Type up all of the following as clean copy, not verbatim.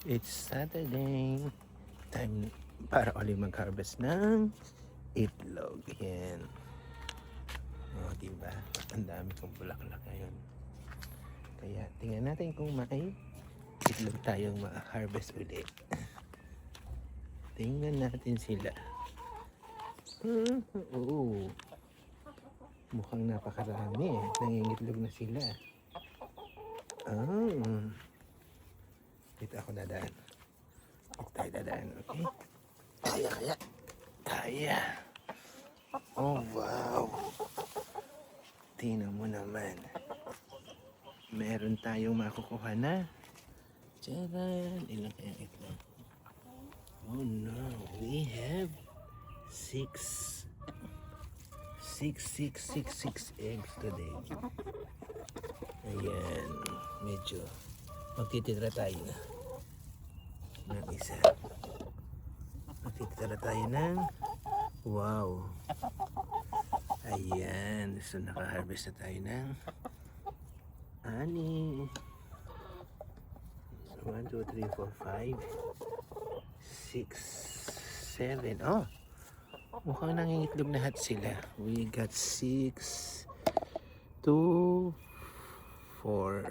It's Saturday. Time para ulit mag-harvest ng itlog. Yan. O, diba? Ang dami kong bulaklak ngayon. Kaya tingnan natin kung may itlog tayong ma-harvest ulit. Tingnan natin sila. Oo. Mukhang napakarami eh. Nangingitlog na sila. Dito ako dadaan. Dito tayo dadaan, okay? Kaya. Oh, wow. Tingnan mo naman. Meron tayong makukuha na. Tcharan! Ilan kayang itlog? Oh no, we have 6 eggs today. Ayan, medyo magtitira tayo ng isa. Magtitira tayo ng wow. Ayan, so naka-harvest na tayo ng 6. 1, 2, 3, 4, 5 6, 7. Oh, mukhang nangingitlog na hat sila. We got 6, 2, 4,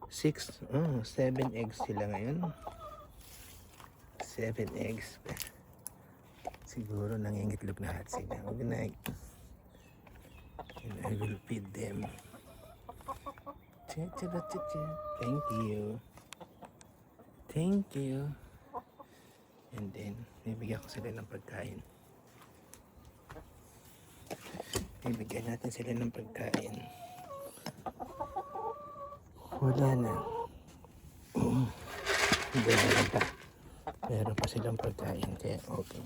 6, 7 eggs sila ngayon. 7 eggs. Siguro nangingitlog na hat sila. Good night. And I will feed them. Thank you. Thank you. And then, bibigyan ko sila ng pagkain. Bibigyan natin sila ng pagkain. Wala na. Meron pa silang pagkain, kaya okay.